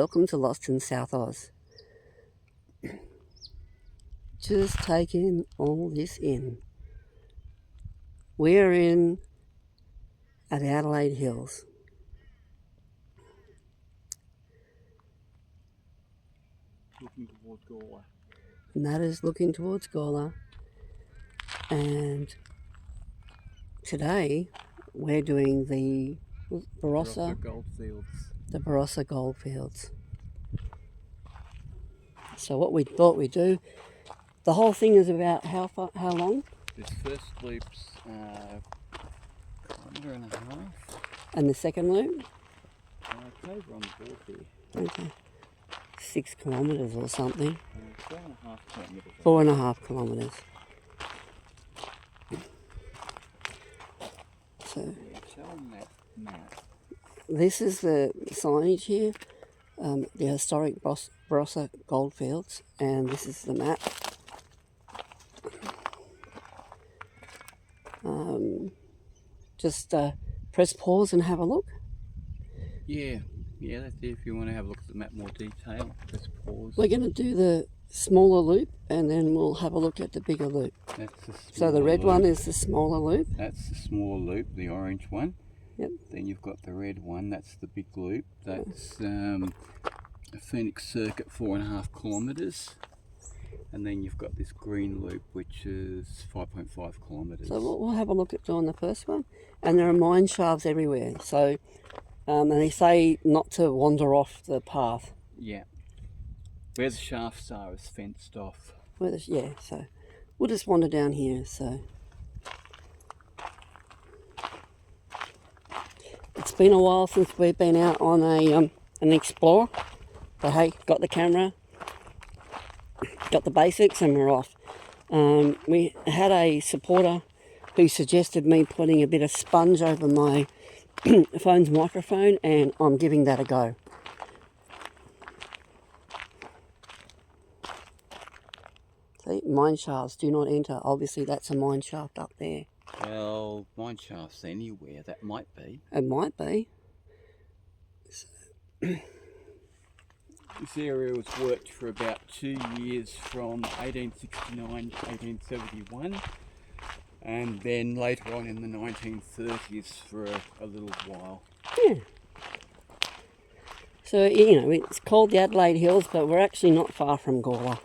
welcome to Lost in South Oz. Just taking all this in. We're in at Adelaide Hills. Looking towards Gawler. And that is looking towards Gawler. And today we're doing the Barossa Goldfields. The Barossa Goldfields. So what we thought we'd do, the whole thing is about how long? This first loop's kilometre and a half. And the second loop? It's over on the board here. Okay. 6 kilometres or something. 4.5 kilometres. 4.5 kilometres. So Yeah, show them that map. this is the signage here, the historic Barossa Goldfields, and this is the map. Just press pause and have a look. Yeah, that's it. If you want to have a look at the map more detail, press pause. We're going to do the smaller loop and then we'll have a look at the bigger loop. That's the So the red one is the smaller loop. That's the smaller loop, the orange one. Yep. Then you've got the red one, that's the big loop. That's a Phoenix Circuit, 4.5 kilometres. And then you've got this green loop, which is 5.5 kilometres. So we'll have a look at doing the first one. And there are mine shafts everywhere. So, and they say not to wander off the path. Yeah. Where the shafts are is fenced off. Yeah, so we'll just wander down here. So it's been a while since we've been out on an Explorer. But hey, got the camera, got the basics, and we're off. We had a supporter who suggested me putting a bit of sponge over my phone's microphone, and I'm giving that a go. See, mine shafts do not enter. Obviously that's a mine shaft up there. Well, mine shafts anywhere, that might be. It might be. This area was worked for about 2 years, from 1869 to 1871, and then later on in the 1930s for a little while. Yeah. So, you know, it's called the Adelaide Hills, but we're actually not far from Gawler.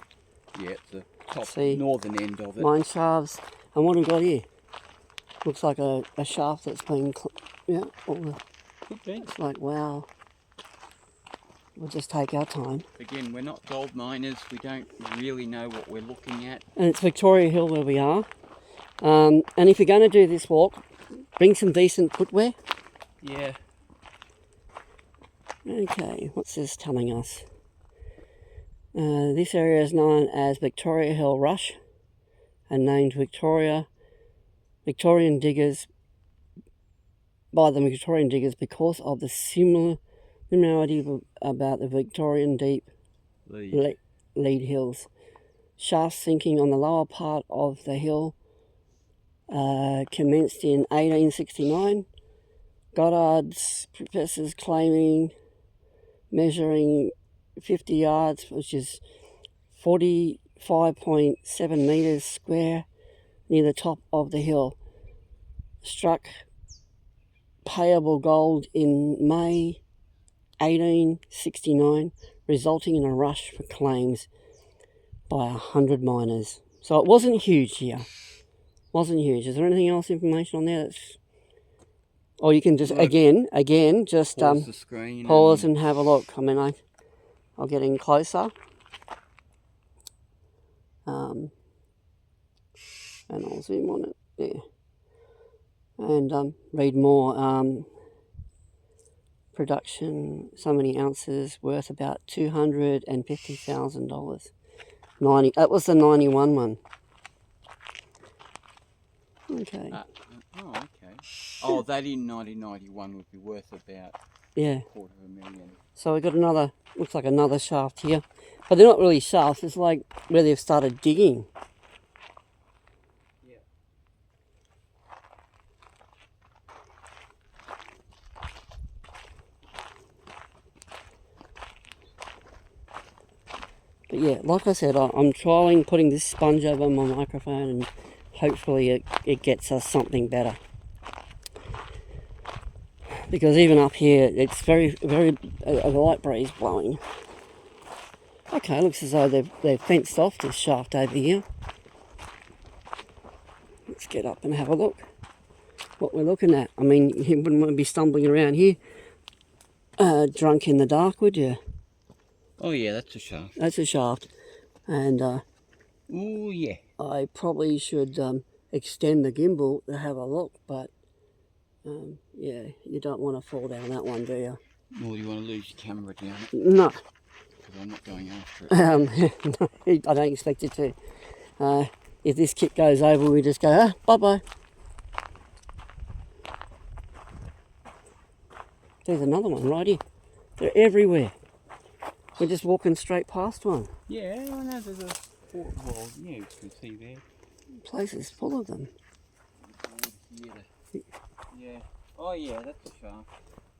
Yeah, it's the top See, northern end of it. Mine shafts. And what have we got here? Looks like a shaft that's been, yeah, all the, Could be. it's like, wow. We'll just take our time. Again, we're not gold miners, we don't really know what we're looking at. And it's Victoria Hill where we are. And if you're going to do this walk, bring some decent footwear. Yeah. Okay, what's this telling us? This area is known as Victoria Hill Rush and named Victorian diggers by the Victorian diggers because of the similarity about the Victorian deep lead hills. Shafts sinking on the lower part of the hill commenced in 1869. Goddard's professors claiming measuring 50 yards, which is 45.7 metres square, near the top of the hill, struck payable gold in May 1869, resulting in a rush for claims by 100 miners. So it wasn't huge here. Wasn't huge. Is there anything else information on there that's... Or you can just, again, just pause the screen, pause and have a look. I mean, I'll get in closer. And I'll zoom on it there. And read more. Production, so many ounces, worth about $250,000. That was the 91 one. Okay. Okay. Oh, that in 1991 would be worth about $250,000. So we've got another, looks like another shaft here. But they're not really shafts, it's like where they've started digging. Yeah. But yeah, like I said, I'm trialing putting this sponge over my microphone, and hopefully it gets us something better. Because even up here, it's very, very a light breeze blowing. Okay, looks as though they've fenced off this shaft over here. Let's get up and have a look what we're looking at. I mean, you wouldn't want to be stumbling around here drunk in the dark, would you? Oh yeah, that's a shaft. That's a shaft. And oh yeah, I probably should extend the gimbal to have a look, but yeah, you don't want to fall down that one, do you? Well, you want to lose your camera down it? No. Because I'm not going after it. No, I don't expect it to. If this kit goes over, we just go, bye-bye. There's another one right here. They're everywhere. We're just walking straight past one. Yeah, I know there's a well, yeah, you can see there. Place is full of them. Yeah. Oh yeah, that's a shaft.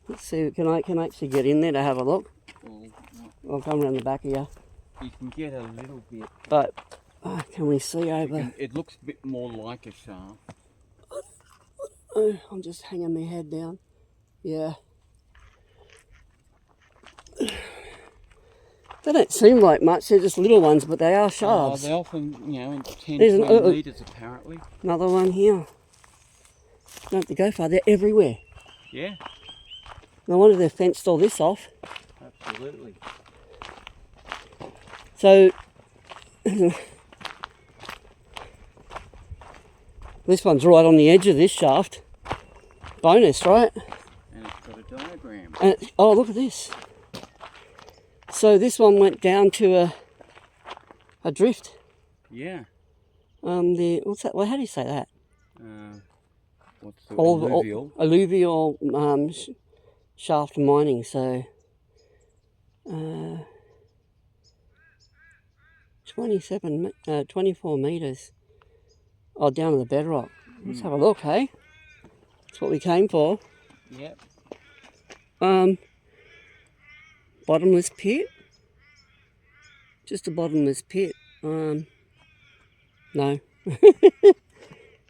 Let's see, can I actually get in there to have a look? Well, I'll come around the back of you. You can get a little bit. But, can we see over? It looks a bit more like a shaft. I'm just hanging my head down. Yeah. They don't seem like much, they're just little ones, but they are shafts. They often, you know, in 10, There's 20 metres apparently. Another one here. Don't have to go far, they're everywhere. Yeah. No wonder they've fenced all this off. Absolutely. So, this one's right on the edge of this shaft. Bonus, right? And it's got a diagram. And oh, look at this. So this one went down to a drift. Yeah. What's that? Well, how do you say that? What's the alluvial? Alluvial shaft mining. So 24 meters. Oh, down to the bedrock. Let's have a look, hey? That's what we came for. Yep. Bottomless pit. Just a bottomless pit. No.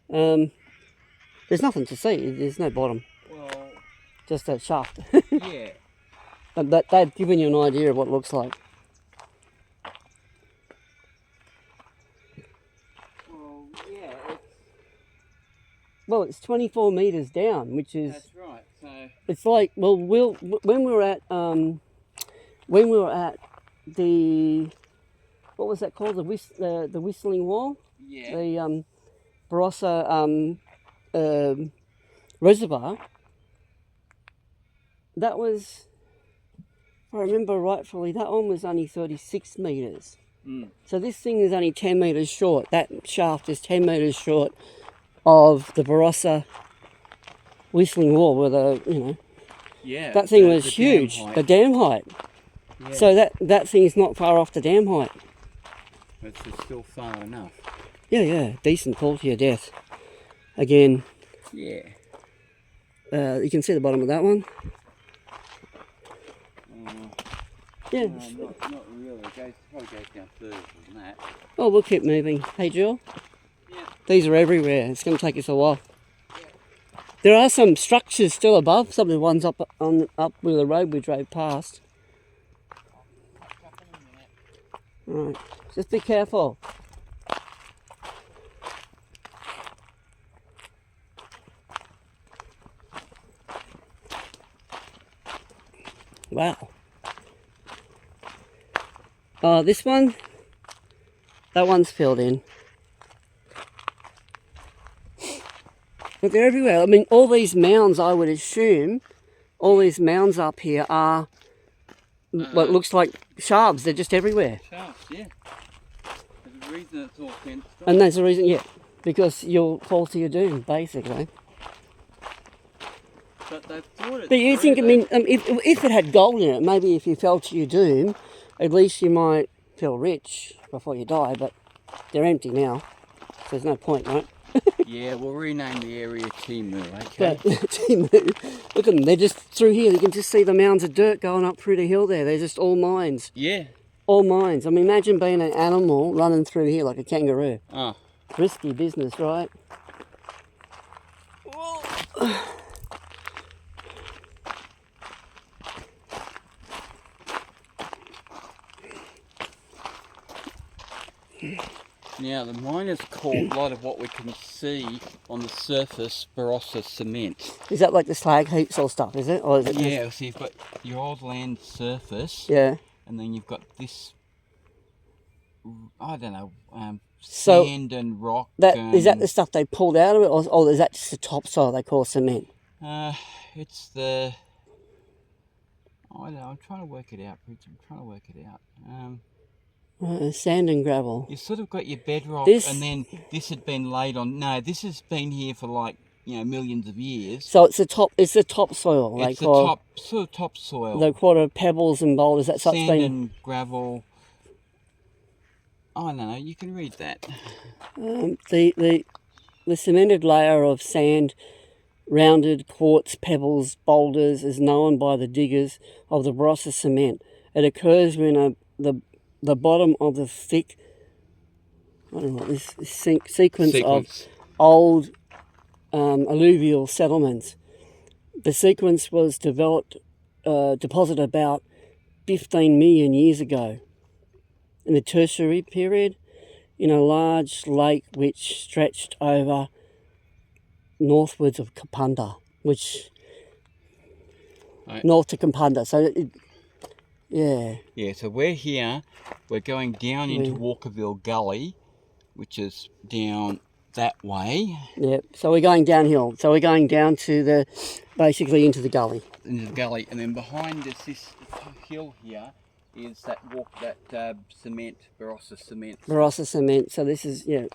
There's nothing to see. There's no bottom. Well, just a shaft. Yeah. But they've given you an idea of what it looks like. Well, yeah. Well, it's 24 meters down, which is. That's right. So. It's like, well, when we were at the, what was that called? The Whistling Wall. Yeah. The Barossa reservoir. That was, if I remember rightfully, that one was only 36 meters. So this thing is only 10 meters short. That shaft is 10 meters short of the Barossa Whistling Wall, where yeah, that thing was huge, the dam height. Yeah. So that thing's not far off the dam height. It's still far enough. Yeah, decent fall to your death. Again. Yeah. You can see the bottom of that one. Yeah. No, not really. It probably goes down further than that. Oh, we'll keep moving. Hey, Jill? Yeah. These are everywhere. It's going to take us a while. Yeah. There are some structures still above. Some of the ones up with the road we drove past. Right. Just be careful. Wow. Oh, this one, that one's filled in. But they're everywhere. I mean, all these mounds, I would assume, all these mounds up here are what looks like shafts. They're just everywhere. Shafts, yeah. There's a reason it's all fenced off. And that's the reason, yeah, because you'll fall to your doom, basically. But they thought it. But you think, I mean, if it had gold in it, maybe if you fell to your doom, at least you might feel rich before you die, but they're empty now. So there's no point, right? Yeah, we'll rename the area Timu, okay? But, Timu, look at them, they're just through here. You can just see the mounds of dirt going up through the hill there. They're just all mines. Yeah. All mines. I mean, imagine being an animal running through here like a kangaroo. Oh. Risky business, right? Now, the miners call a lot of what we can see on the surface Barossa cement. Is that like the slag heaps or stuff, is it? Or is it Yeah, so you've got your old land surface. Yeah. And then you've got this, I don't know, So sand and rock. Is that the stuff they pulled out of it, or is that just the topsoil they call cement? It's the, I don't know, I'm trying to work it out, Pritch. I'm trying to work it out. Sand and gravel. You've sort of got your bedrock, and then this had been laid on. No, this has been here for like, you know, millions of years. So it's the topsoil. It's the sort of topsoil. The quarter pebbles and boulders. That sort of Sand and gravel. Oh no, you can read that. The cemented layer of sand, rounded quartz, pebbles, boulders is known by the diggers of the Barossa cement. It occurs when the bottom of the thick, I don't know, this sequence of old alluvial settlements. The sequence was deposited about 15 million years ago in the tertiary period in a large lake which stretched over northwards of Kapunda, north to Kapunda. So yeah, so we're here, we're going down into Walkerville Gully, which is down that way. Yeah, so we're going downhill. So we're going down to basically into the gully. Into the gully, and then behind us, this hill here, is that cement, Barossa cement. Barossa cement, so this is, And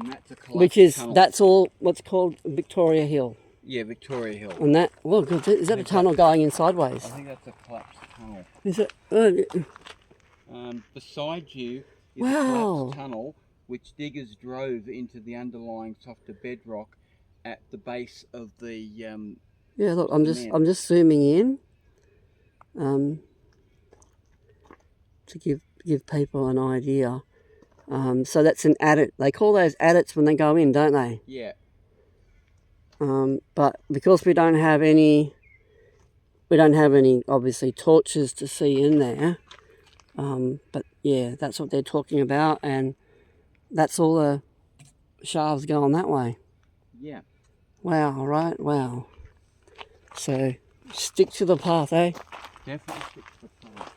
that's a collapsed tunnel. That's all what's called Victoria Hill. Yeah, Victoria Hill. And that, well, is that a tunnel going in sideways? I think that's a collapsed tunnel. Is it? Beside you is a collapsed tunnel which diggers drove into the underlying softer bedrock at the base of the yeah, look, I'm just zooming in to give people an idea. So that's an adit. They call those adits when they go in, don't they? Yeah. But because we don't have any obviously torches to see in there. But yeah, that's what they're talking about, and that's all the shafts going that way. Yeah. Wow, right? Wow. So stick to the path, eh? Definitely stick to the path.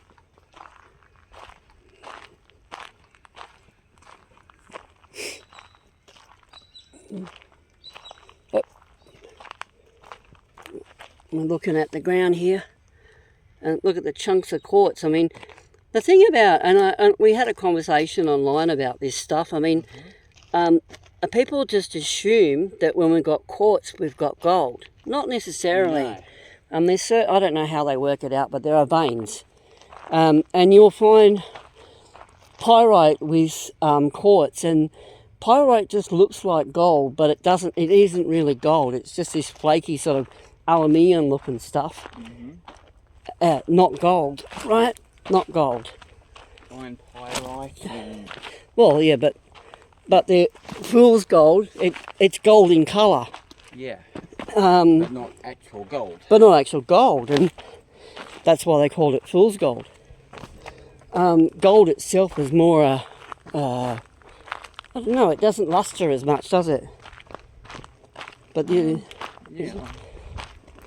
We're looking at the ground here, and look at the chunks of quartz. I mean, the thing about, and we had a conversation online about this stuff. I mean, people just assume that when we've got quartz, we've got gold. Not necessarily. No. I don't know how they work it out, but there are veins, and you'll find pyrite with quartz, and pyrite just looks like gold, but it doesn't. It isn't really gold. It's just this flaky sort of aluminium looking stuff. Not gold, right? Not gold. Fine pyrite. And... Well, yeah, but the fool's gold. It's gold in colour. Yeah. But not actual gold. But not actual gold, and that's why they called it fool's gold. Gold itself is more I don't know. It doesn't luster as much, does it? But it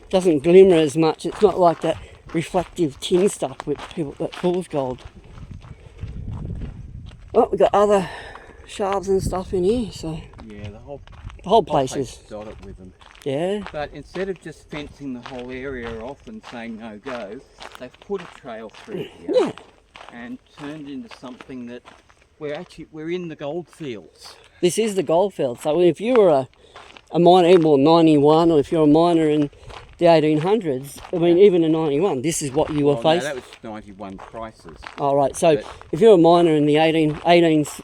doesn't glimmer as much. It's not like that reflective tin stuff with people that fool's gold. Oh, we've got other shafts and stuff in here, so yeah, the whole place is dotted with them. Yeah. But instead of just fencing the whole area off and saying no go, they've put a trail through here and turned into something that we're in the goldfields. This is the goldfields. So if you were a miner, well, 91, or if you're a miner in the 1800s, I mean, even in 91, this is what you were facing. No, that was 91 prices. Oh, right. So if you're a miner in the 1860s?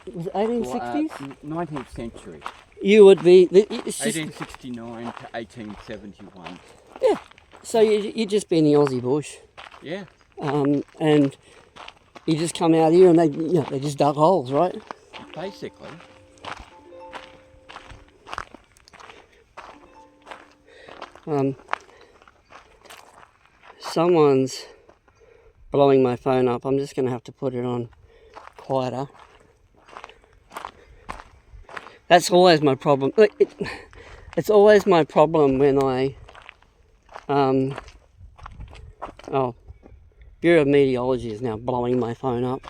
19th century. You would be... 1869 to 1871. Yeah. So you'd just be in the Aussie bush. Yeah. And You just come out here and they just dug holes, right? Basically. Someone's blowing my phone up. I'm just going to have to put it on quieter. That's always my problem. It's always my problem when I... Bureau of Meteorology is now blowing my phone up.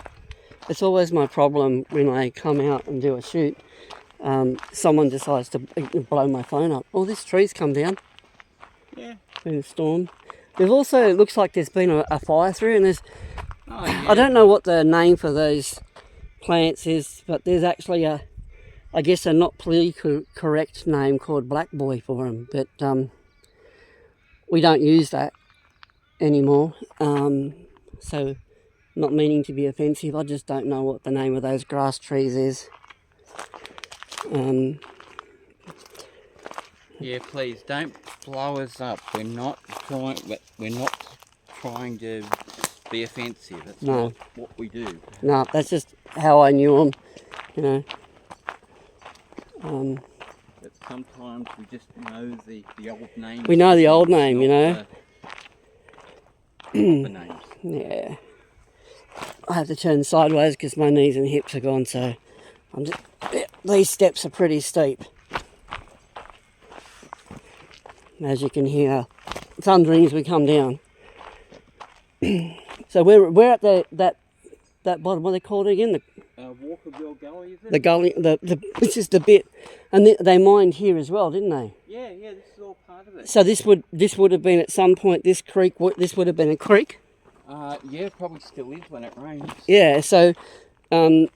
It's always my problem when I come out and do a shoot. Someone decides to blow my phone up. Oh, this tree's come down. Yeah. In a storm. There's also, it looks like there's been a fire through, and there's... Oh, yeah. I don't know what the name for those plants is, but there's actually I guess a not politically correct name called black boy for them, but we don't use that anymore. So, not meaning to be offensive, I just don't know what the name of those grass trees is. Yeah, please don't blow us up. We're not trying to be offensive. That's not what we do. No, that's just how I knew them, you know. But sometimes we just know the old name. We know the old name, you know. The names. Yeah. I have to turn sideways because my knees and hips are gone, so I'm just... These steps are pretty steep. As you can hear, thundering as we come down. So we're at that bottom. What are they called again? Walkerville Gully, is it? The gully. This is the bit, and they mined here as well, didn't they? Yeah. This is all part of it. So this would have been at some point. This creek. This would have been a creek. Yeah, probably still is when it rains. Yeah. So, is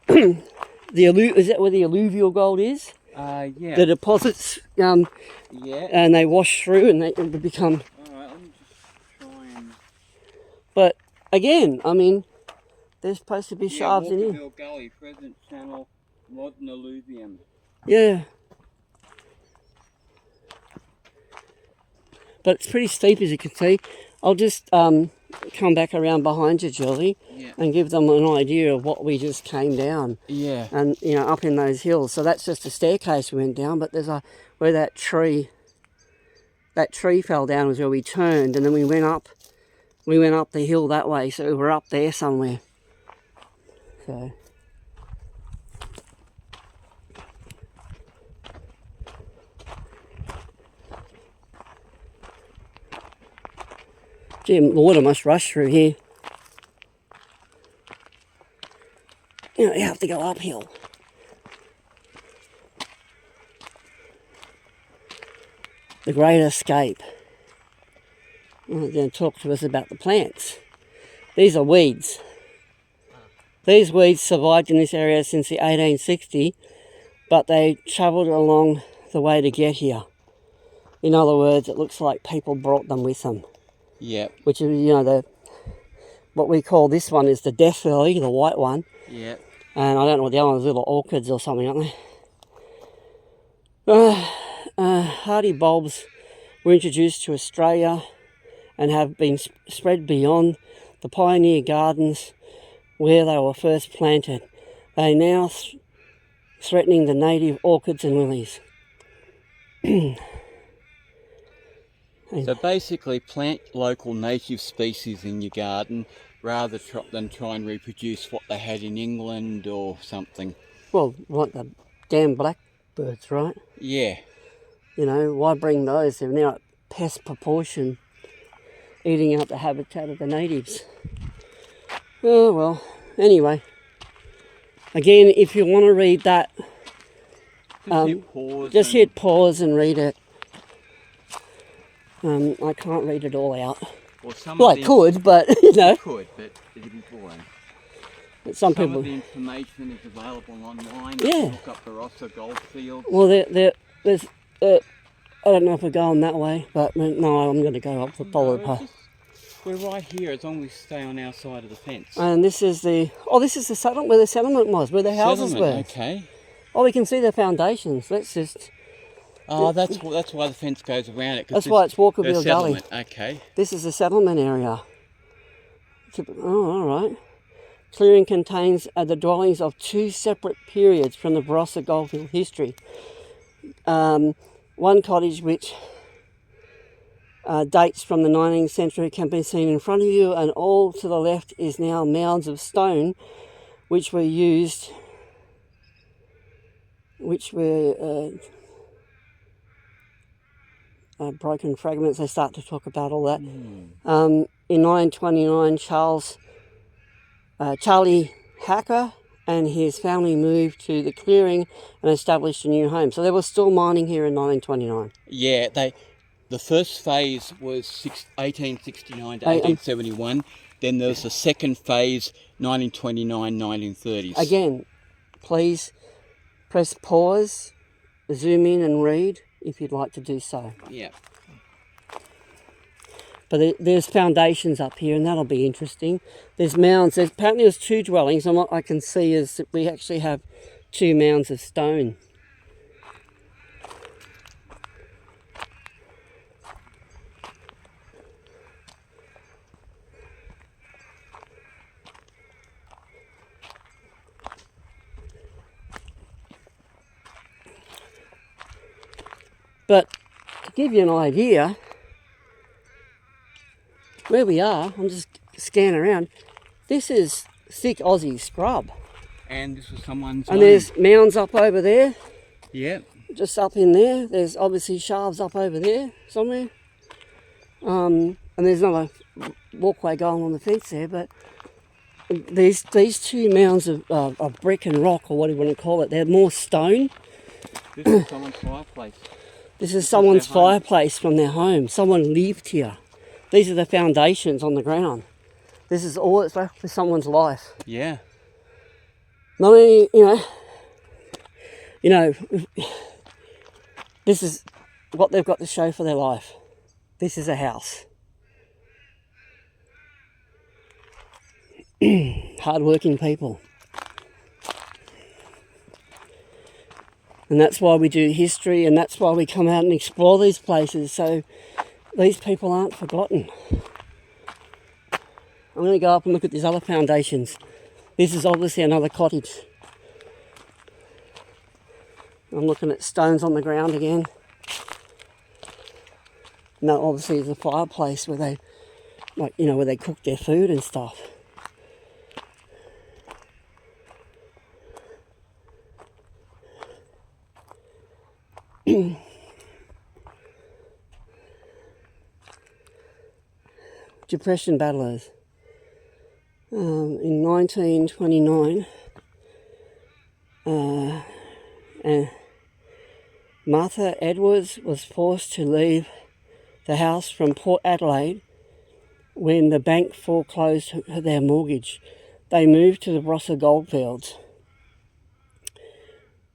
that where the alluvial gold is? Yeah. The deposits. Yeah. And they wash through, and they become. Alright, let me just try and... But again, I mean, there's supposed to be shafts in here. Walkerville Gully, present channel, modern alluvium. Yeah. But it's pretty steep, as you can see. I'll just come back around behind you, Julie, and give them an idea of what we just came down. Yeah. And, up in those hills. So that's just a staircase we went down, but there's where that tree fell down was where we turned, and then we went up the hill that way, so we were up there somewhere. So... Gee, the water must rush through here. You have to go uphill. The Great Escape. They're going to talk to us about the plants. These are weeds. These weeds survived in this area since the 1860, but they travelled along the way to get here. In other words, it looks like people brought them with them. Yeah. Which is, what we call this one is the death lily, the white one. Yeah. And I don't know what the other one's, little orchids or something, aren't they? Hardy bulbs were introduced to Australia and have been spread beyond the pioneer gardens where they were first planted. They are now threatening the native orchids and lilies. So basically plant local native species in your garden rather than try and reproduce what they had in England or something. Well, like the damn blackbirds, right? Yeah. Why bring those? They're now at pest proportion, eating out the habitat of the natives. Oh, well, anyway. Again, if you want to read that, just hit pause and read it. I can't read it all out. Well, I could, but You could, but it'd be boring. But some people. Of the information is available online. Yeah. Look up Barossa goldfields. Well, there's. I don't know if we're going that way, but no, I'm going to go up the follow the path. We're right here as long as we stay on our side of the fence. And this is the settlement where the settlement was, where the houses were. Okay. Oh, we can see the foundations. Let's just. Oh, that's why the fence goes around it. That's why it's Walkerville Gully. Okay. This is the settlement area. Oh, all right. clearing contains the dwellings of 2 separate periods from the Barossa goldfield history. One cottage which dates from the 19th century can be seen in front of you, and all to the left is now mounds of stone which were used, broken fragments. They start to talk about all that. In 1929, Charlie Hacker and his family moved to the clearing and established a new home. So they were still mining here in 1929. Yeah, the first phase was 1869 to 1871. Then there was the second phase, 1929, 1930s. Again, please press pause, zoom in and read if you'd like to do so. Yeah. But there's foundations up here, and that'll be interesting. There's mounds. Apparently there's 2 dwellings, and what I can see is that we actually have 2 mounds of stone. But to give you an idea where we are, I'm just scanning around. This is thick Aussie scrub. And this was someone's And there's mounds up over there. Yeah. Just up in there. There's obviously shafts up over there somewhere. And there's another walkway going on the fence there. But these 2 mounds of brick and rock, or what do you want to call it, they're more stone. This is someone's fireplace. This is someone's fireplace from their home. Someone lived here. These are the foundations on the ground. This is all that's left for someone's life. Yeah. Not only, this is what they've got to show for their life. This is a house. Hard-working people. And that's why we do history, and that's why we come out and explore these places, so these people aren't forgotten. I'm going to go up and look at these other foundations. This is obviously another cottage. I'm looking at stones on the ground again. And that obviously is a fireplace where they, where they cook their food and stuff. Depression battlers. In 1929, Martha Edwards was forced to leave the house from Port Adelaide when the bank foreclosed their mortgage. They moved to the Barossa goldfields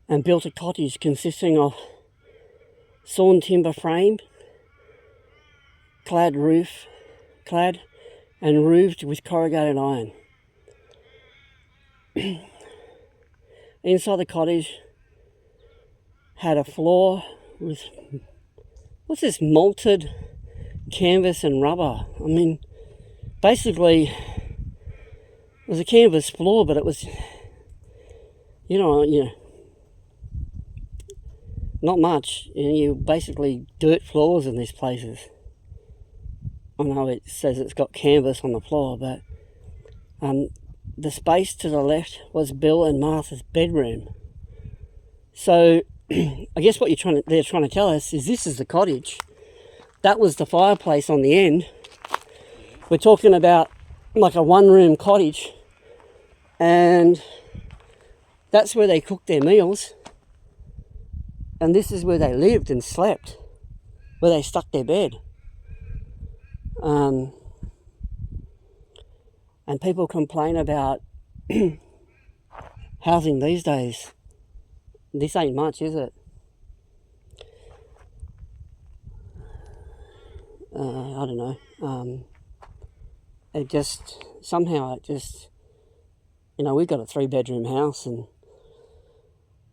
and built a cottage consisting of sawn timber frame, clad and roofed with corrugated iron. Inside the cottage had a floor with, what's this, malted canvas and rubber. I mean, basically it was a canvas floor, but it was, not much. You basically dirt floors in these places. I know it says it's got canvas on the floor, but the space to the left was Bill and Martha's bedroom. So I guess what they're trying to tell us is this is the cottage. That was the fireplace on the end. We're talking about like a 1-room cottage, and that's where they cooked their meals. And this is where they lived and slept, where they stuck their bed. And people complain about housing these days. This ain't much, is it? I don't know. We've got a 3-bedroom house and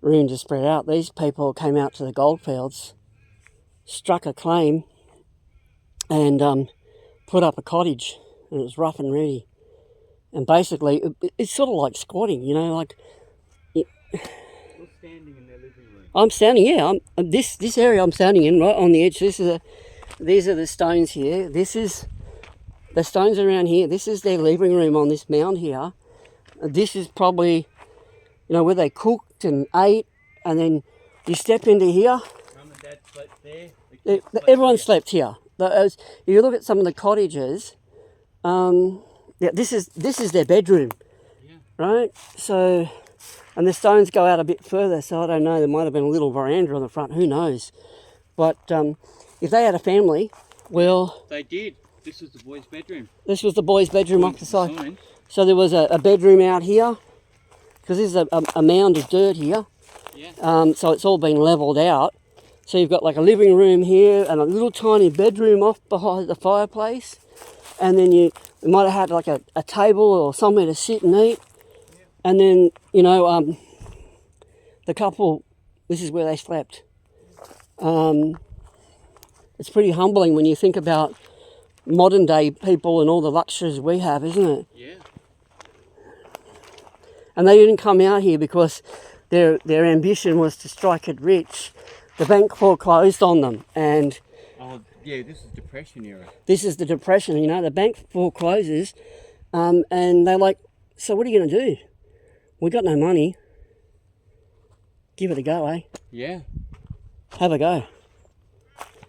room to spread out. These people came out to the goldfields, struck a claim, and put up a cottage, and it was rough and ready. And basically, it's sort of like squatting, you know, like... You're standing in their living room. I'm standing, yeah. This area I'm standing in, right on the edge. These are the stones here. This is the stones around here. This is their living room on this mound here. This is probably, you know, where they cooked and ate, and then you step into here. Mum and Dad slept there. Everyone slept here. If you look at some of the cottages, yeah, this is their bedroom, yeah. right? So, and the stones go out a bit further, so I don't know. There might have been a little veranda on the front. Who knows? But if they had a family, well, they did. This was the boys' bedroom. This was the boys' bedroom off the side. So there was a bedroom out here, because this is a mound of dirt here. Yeah. So it's all been levelled out. So you've got like a living room here and a little tiny bedroom off behind the fireplace. And then you might have had like a table or somewhere to sit and eat. Yeah. And then, you know, the couple, this is where they slept. It's pretty humbling when you think about modern day people and all the luxuries we have, isn't it? Yeah. And they didn't come out here because their ambition was to strike it rich. The bank foreclosed on them, and oh yeah, this is Depression era. This is the Depression, you know. The bank forecloses, and they're like, "So what are you going to do? We got no money. Give it a go, eh? Yeah. Have a go."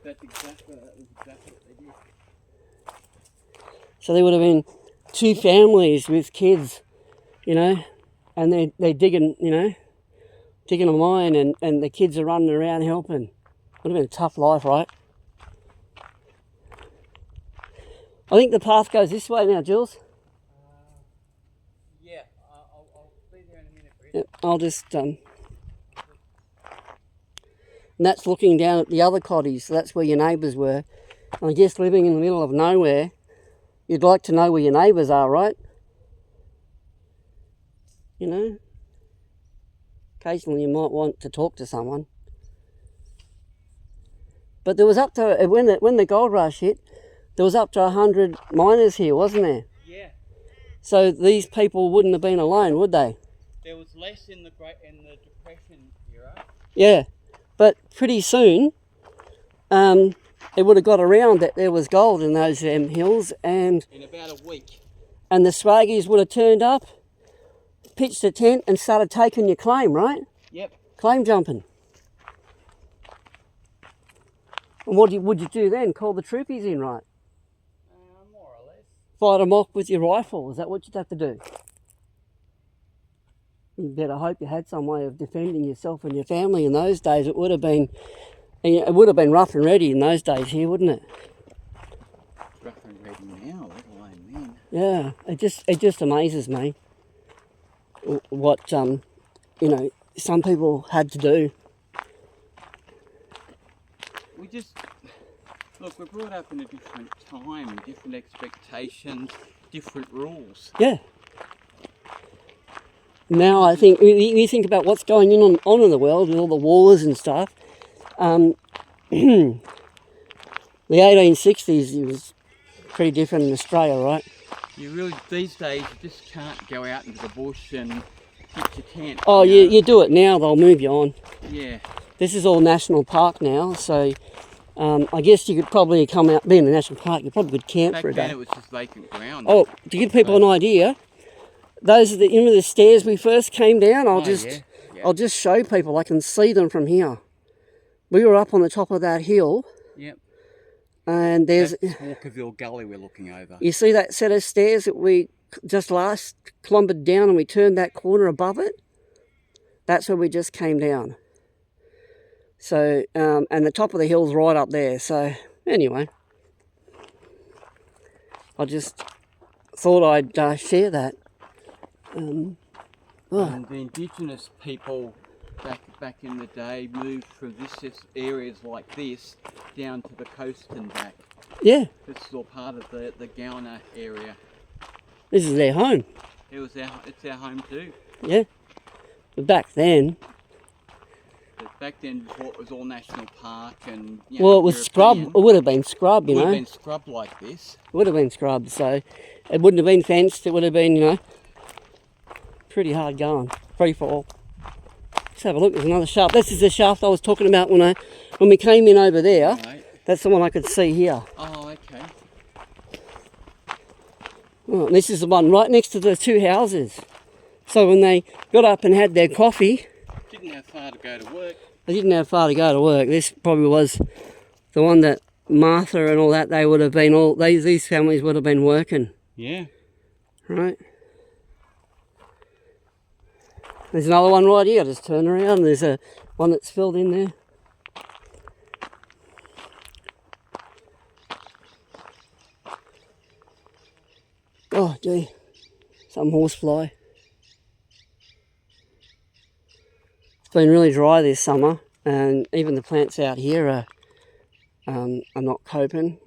That was exactly what they did. So there would have been 2 families with kids, you know, and they're digging, you know, digging a mine, and the kids are running around helping. Would have been a tough life, right? I think the path goes this way now, Jules. Yeah, I'll be there in a minute, Chris. Yep, I'll just... And that's looking down at the other cottage, so that's where your neighbours were. And I guess living in the middle of nowhere, you'd like to know where your neighbours are, right? You know? Occasionally you might want to talk to someone. But there was up to, when the gold rush hit, there was up to 100 miners here, wasn't there? Yeah. So these people wouldn't have been alone, would they? There was less in the Depression era. Yeah, but pretty soon, it would have got around that there was gold in those hills, and in about a week. And the swaggies would have turned up, pitched a tent, and started taking your claim, right? Yep. Claim jumping. And what would you do then? Call the troopies in, right? More or less. Fight them off with your rifle. Is that what you'd have to do? You better hope you had some way of defending yourself and your family in those days. It would have been rough and ready in those days here, wouldn't it? Rough and ready now, let alone then. Yeah, it just amazes me what you know, some people had to do. We're brought up in a different time, different expectations, different rules. Yeah. Now I think, you think about what's going on in the world with all the wars and stuff. The 1860s was pretty different in Australia, right? You really, these days, you just can't go out into the bush and pitch your tent. Oh, you do it now, they'll move you on. Yeah. This is all national park now, so I guess you could probably come out, being a national park, you probably could camp for a day. Back then it was just vacant ground. Oh, to give people an idea, those are the stairs we first came down. I'll just show people. I can see them from here. We were up on the top of that hill. Yep. And there's That's Walkerville Gully we're looking over. You see that set of stairs that we just last clombered down, and we turned that corner above it? That's where we just came down. So, and the top of the hill's right up there. So, anyway, I just thought I'd share that. And the indigenous people back in the day moved from areas like this down to the coast and back. Yeah. This is all part of the Gowner area. This is their home. It's our home too. Yeah. But back then, But back then, it was all national park and. Well, it was scrub. It would have been scrub, you know. It would have been scrub like this. It would have been scrub, so it wouldn't have been fenced. It would have been, you know, pretty hard going, free for all. Let's have a look. There's another shaft. This is the shaft I was talking about when we came in over there. Right. That's the one I could see here. Oh, okay. Oh, and this is the one right next to the two houses. So when they got up and had their coffee, Didn't have far to go to work. they didn't have far to go to work. This probably was the one that Martha and all that, they would have been all, these families would have been working. Yeah. Right. There's another one right here. Just turn around. There's a one that's filled in there. Oh, gee. Some horsefly. It's been really dry this summer, and even the plants out here are not coping.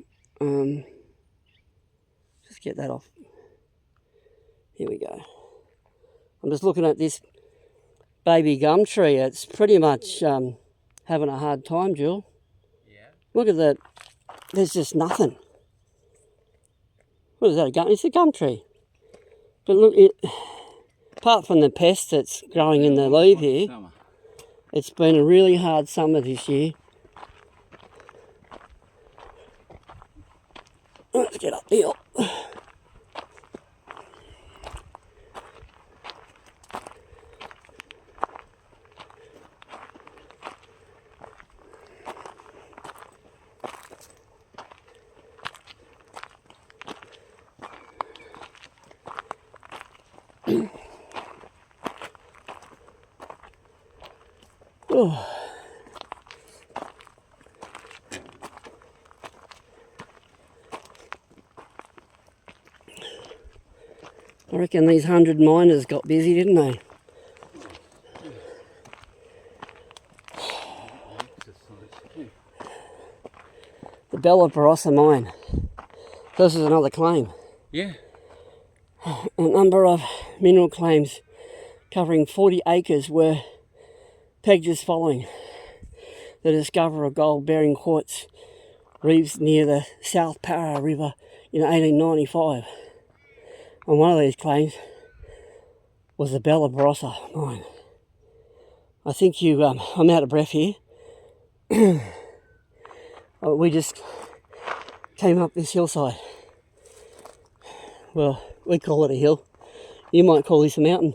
Just get that off. Here we go. I'm just looking at this baby gum tree. It's pretty much having a hard time, Jill. Yeah. Look at that. There's just nothing. What is that? A gum? It's a gum tree. But look, apart from the pest that's growing in the leaf here, it's been a really hard summer this year. Let's get up the hill. Oh. I reckon these 100 miners got busy, didn't they? The Bella Barossa mine. This is another claim. Yeah. A number of mineral claims covering 40 acres were pegged as following. The discovery of gold-bearing quartz reefs near the South Para River in 1895. And one of these claims was the Bella Barossa mine. I think I'm out of breath here. We just came up this hillside. Well, we call it a hill. You might call this a mountain.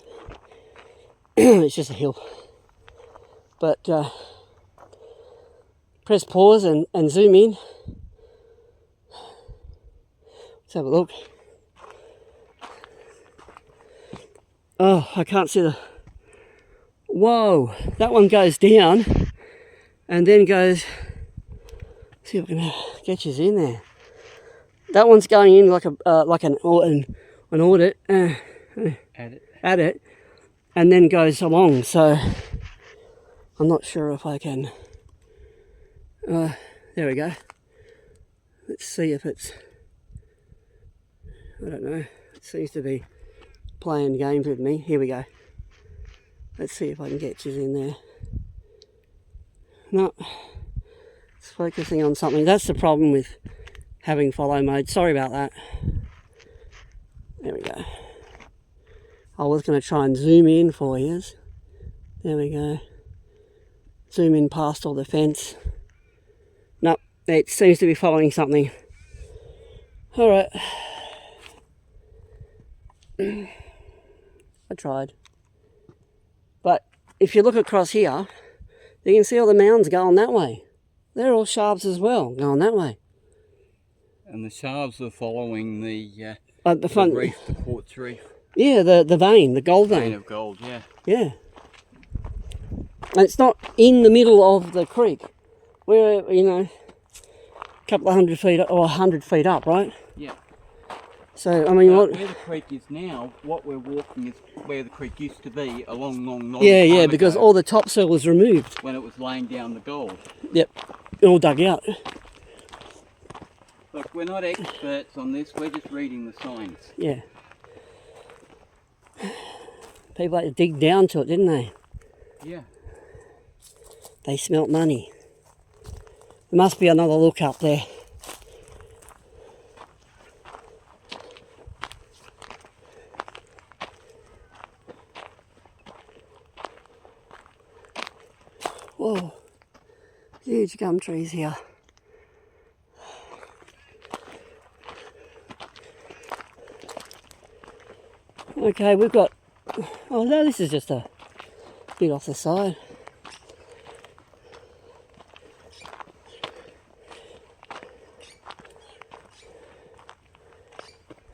It's just a hill. But press pause and zoom in. Let's have a look. Oh, I can't see the... Whoa, that one goes down and then goes... See if I can get you in there. That one's going in like an audit. At it, and then goes along. So I'm not sure if I can. There we go. Let's see if it's. I don't know. It seems to be playing games with me. Here we go. Let's see if I can get you in there. No, it's focusing on something. That's the problem with having follow mode. Sorry about that. There we go. I was going to try and zoom in for you. There we go. Zoom in past all the fence. Nope, it seems to be following something. Alright. I tried. But if you look across here, you can see all the mounds going that way. They're all shafts as well, going that way. And the shafts are following the front reef, the quartz reef. Yeah, the vein, the gold vein. Vein of gold, yeah. Yeah. And it's not in the middle of the creek. We're, you know, a couple of 100 feet or 100 feet up, right? Yeah. So, I mean, where the creek is now, what we're walking is where the creek used to be a long yeah, time because ago, all the topsoil was removed. when it was laying down the gold. Yep, all dug out. Look, we're not experts on this, we're just reading the signs. Yeah. People had to dig down to it, didn't they? Yeah. They smelt money. There must be another look up there. Whoa, huge gum trees here. Okay, we've got, oh no, this is just a bit off the side.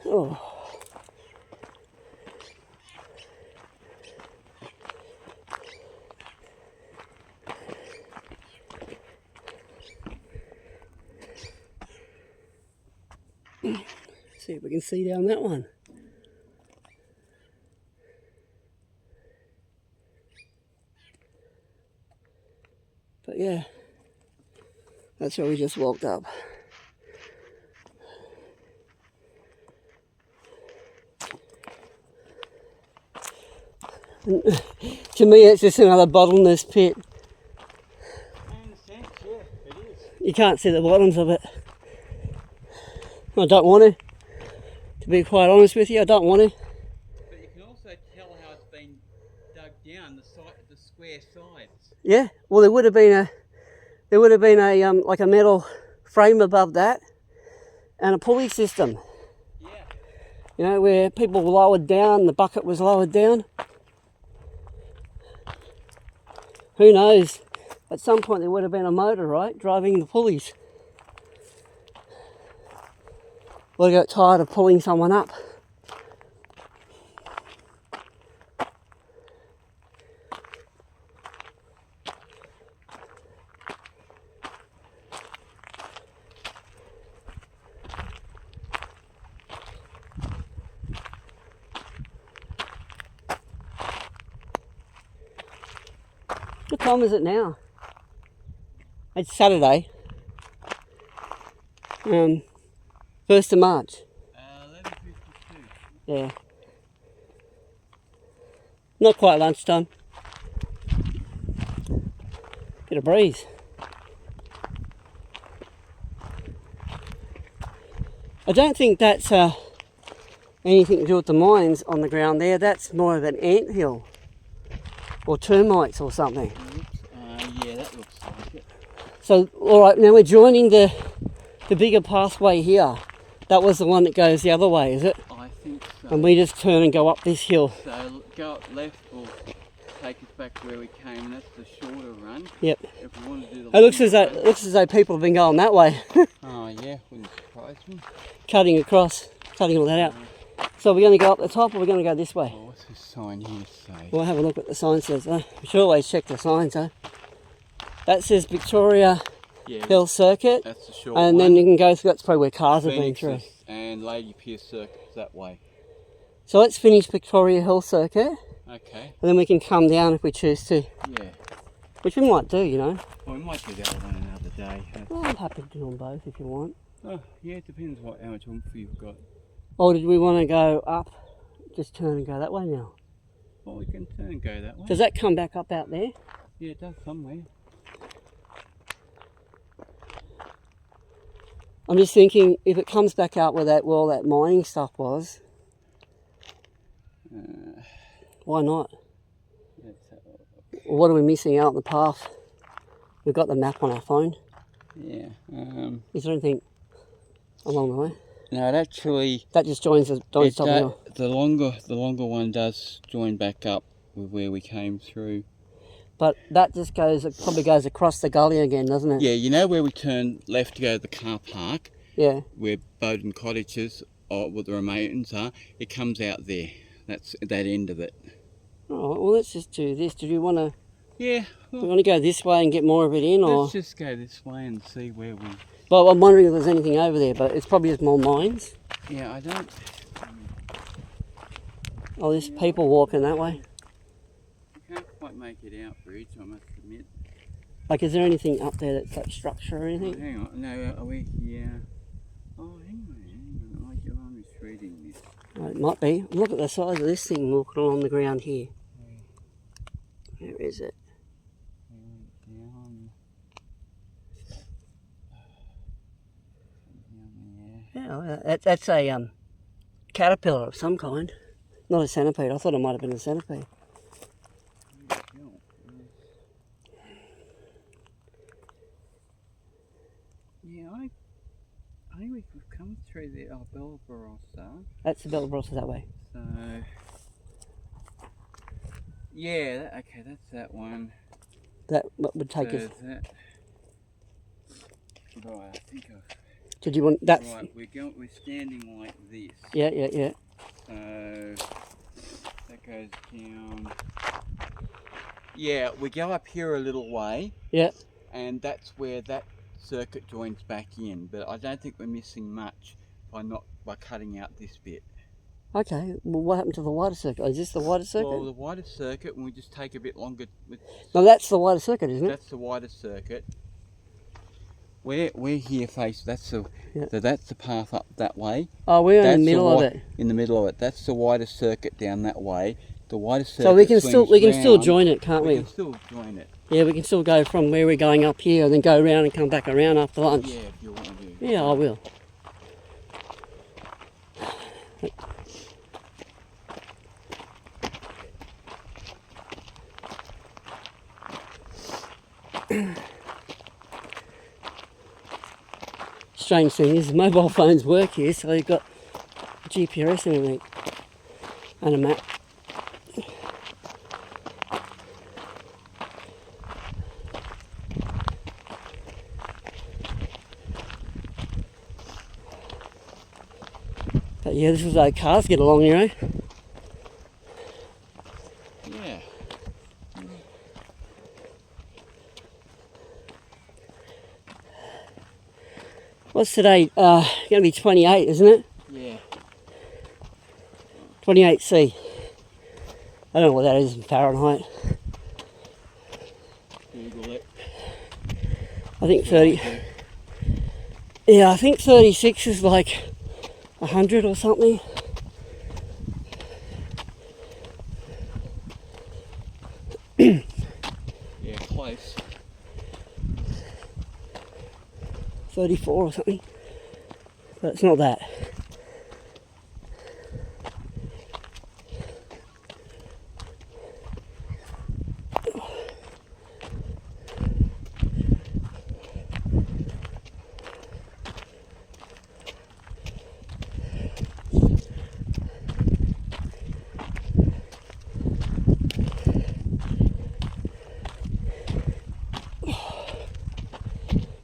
Oh. See if we can see down that one. But yeah, that's where we just walked up. To me, it's just another bottomless pit. In a sense, yeah, it is. You can't see the bottoms of it. I don't want to be quite honest with you, I don't want to. But you can also tell how it's been dug down, the square sides. Yeah, well there would have been a like a metal frame above that and a pulley system. Yeah. You know, where people were lowered down, the bucket was lowered down. Who knows? At some point there would have been a motor, right, driving the pulleys. Well, I got tired of pulling someone up. What time is it now? It's Saturday. 1st of March. 11:52. Yeah. Not quite lunchtime. Get a breeze. I don't think that's anything to do with the mines on the ground there. That's more of an anthill or termites or something. Yeah, that looks like it. So, all right, now we're joining the bigger pathway here. That was the one that goes the other way, is it? I think so. And we just turn and go up this hill. So go up left will take us back to where we came, and that's the shorter run. Yep. If we want to do the It looks as longer though people have been going that way. Oh yeah, wouldn't surprise me. Cutting across, cutting all that out. So we're going to go up the top, or we're going to go this way? Oh, what's this sign here say? We'll have a look what the sign says. We should always check the signs, huh? That says Victoria Hill Circuit, That's the short and one. then you can go through. That's probably where cars have been through. And Lady Pierce Circuit's that way. So let's finish Victoria Hill Circuit, Okay. and then we can come down if we choose to. Yeah. Which we might do, you know. Well, we might do the other one another day. Well, I'm happy to do them both if you want. Oh, yeah, it depends how much oomph you've got. Or did we want to go up? Just turn and go that way now. Well, we can turn and go that way. Does that come back up out there? Yeah, it does somewhere. I'm just thinking if it comes back out where all that mining stuff was, why not? Let's have a look. What are we missing out on the path? We've got the map on our phone. Yeah. Is there anything along the way? No, it actually. That just joins the top of the hill. The longer one does join back up with where we came through. But that just probably goes across the gully again, doesn't it? Yeah, you know where we turn left to go to the car park? Yeah. Where Bowden Cottages, or what the remains are, it comes out there. That's that end of it. All right, well, let's just do this. Do you want to... Yeah. Do you want to go this way and get more of it in, or...? Let's just go this way and see where we... Well, I'm wondering if there's anything over there, but it's probably just more mines. Yeah, I don't... Oh, there's people walking that way. I can't quite make it out, Bridge, I must admit. Like, is there anything up there that's like structure or Oh, anything? hang on, no, are we here? Oh, hang on, I'm misreading this. Oh, it might be. Look at the size of this thing walking along the ground here. Where is it? We went down. Yeah, that's a caterpillar of some kind. Not a centipede. I thought it might have been a centipede. Yeah, I think we've come through the Barossa. That's the Barossa that way. So, yeah, okay, that's that one. That would take us. That, right, I think I've. Did you want that? Right, we're standing like this. Yeah. So that goes down. Yeah, we go up here a little way. Yeah. And that's where that circuit joins back in. But I don't think we're missing much by cutting out this bit. Okay. Well, what happened to the wider circuit? Is this the wider circuit? Well, the wider circuit, and we just take a bit longer. No, that's the wider circuit, isn't it? That's the wider circuit. We're here face. So that's the path up that way. Oh, we're in the middle of it. In the middle of it. That's the wider circuit down that way. The wider circuit. So we can still join it, can't we? We can still join it. Yeah, we can still go from where we're going up here and then go around and come back around after lunch. Yeah, if you want to do. Yeah, I will. Strange thing is mobile phones work here, so you've got GPS and everything and a map. But yeah, this is how cars get along here, eh? Yeah. What's today? Going to be 28, isn't it? Yeah. 28C. I don't know what that is in Fahrenheit. Google it. I think 30. Yeah, I think 36 is like 100 or something. Yeah, close. 34 or something. But it's not that.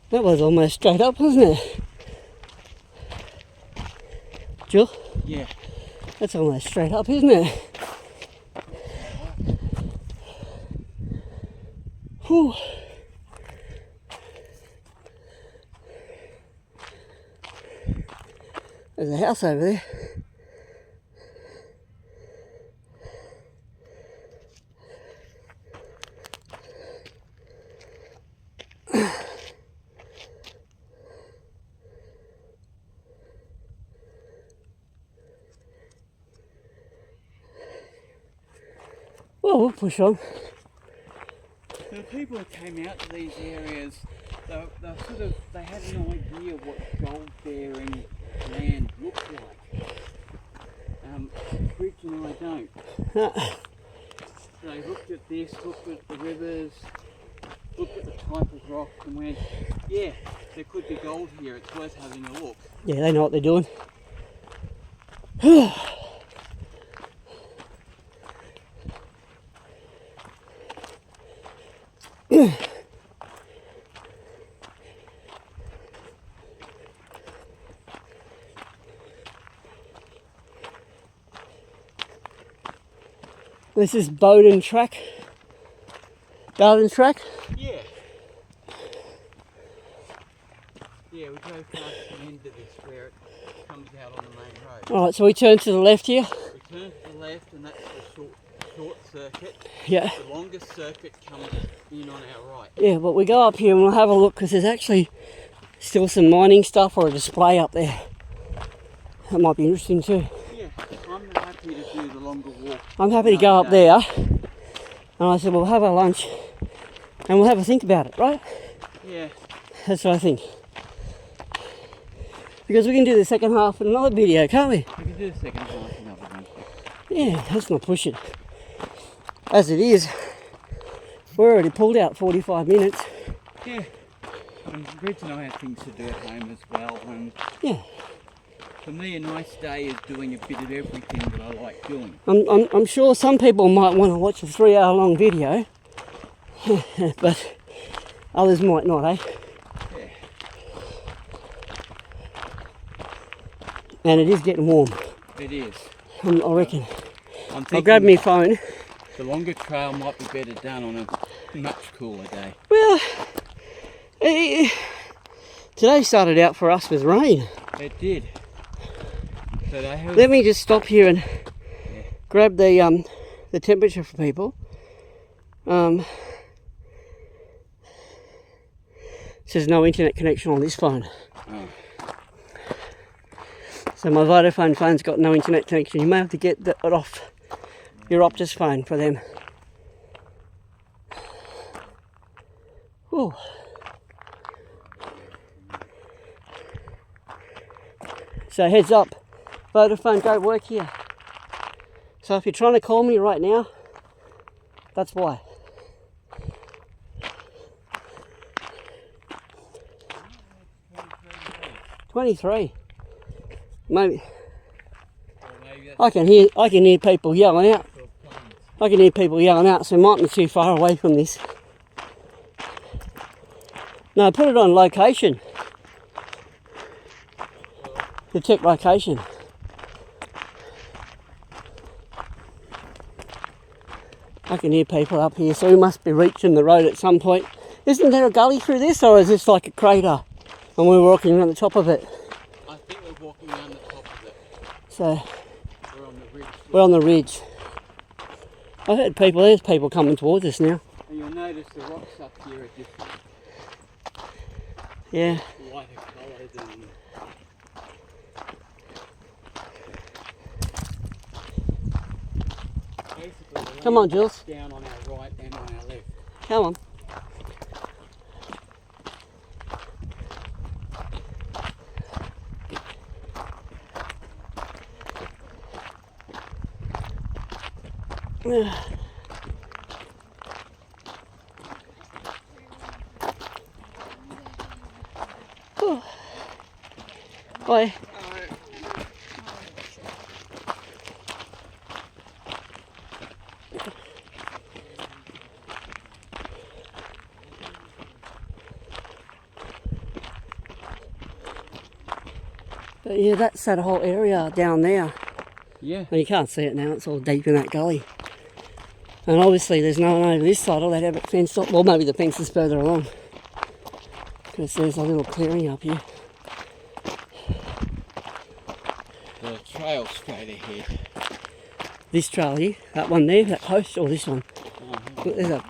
That was almost straight up, wasn't it? Jill? Yeah. That's almost straight up, isn't it? Whew. There's a house over there. Well, we'll push on. The people who came out to these areas, they had an idea what gold-bearing land looked like. Bridge and I don't. They looked at this, looked at the rivers, looked at the type of rock and went, yeah, there could be gold here, it's worth having a look. Yeah, they know what they're doing. This is Bowden track. Garden track? Yeah. Yeah, we go past the end of this where it comes out on the main road. Alright, so we turn to the left here. We turn to the left and that's the short circuit. Yeah. The longest circuit comes in on our right. Yeah, but we go up here and we'll have a look because there's actually still some mining stuff or a display up there. That might be interesting too. Yeah, I'm happy to do the longer walk. I'm happy to go up there. And I said, we'll have our lunch and we'll have a think about it, right? Yeah. That's what I think. Because we can do the second half in another video, can't we? We can do the second half another one. Yeah, let's not push it. As it is, we're already pulled out 45 minutes. Yeah. And Reg and I have things to do at home as well. And Yeah. for me, a nice day is doing a bit of everything that I like doing. I'm sure some people might want to watch a 3-hour long video, but others might not, eh? Yeah. And it is getting warm, It is. I reckon. I'm I'll grab my phone. The longer trail might be better done on a much cooler day. Well, today started out for us with rain. It did. But I have... Let me just stop here and grab the temperature for people. It says no internet connection on this phone. Oh. So my Vodafone phone's got no internet connection. You may have to get it off your Optus phone for them. Ooh. So heads up, Vodafone don't work here. So if you're trying to call me right now, that's why. $23. Maybe. I can hear people yelling out. I can hear people yelling out, so it might be too far away from this. No, put it on location. Detect location. I can hear people up here, so we must be reaching the road at some point. Isn't there a gully through this, or is this like a crater and we're walking around the top of it? I think we're walking around the top of it. So We're on the ridge. we're on the ridge. I heard people, there's people coming towards us now. And you'll notice the rocks up here are different. Yeah. Lighter coloured and... Basically, Come on, Jules. down on our right and on our left. Come on. Oi. But yeah, that's that whole area down there. Yeah. And you can't see it now, it's all deep in that gully. And obviously there's no one over this side, or they'd have it fenced up. Well, maybe the fence is further along. Because there's a little clearing up here. The trail straight ahead. This trail here, that one there, that post, or this one. Look,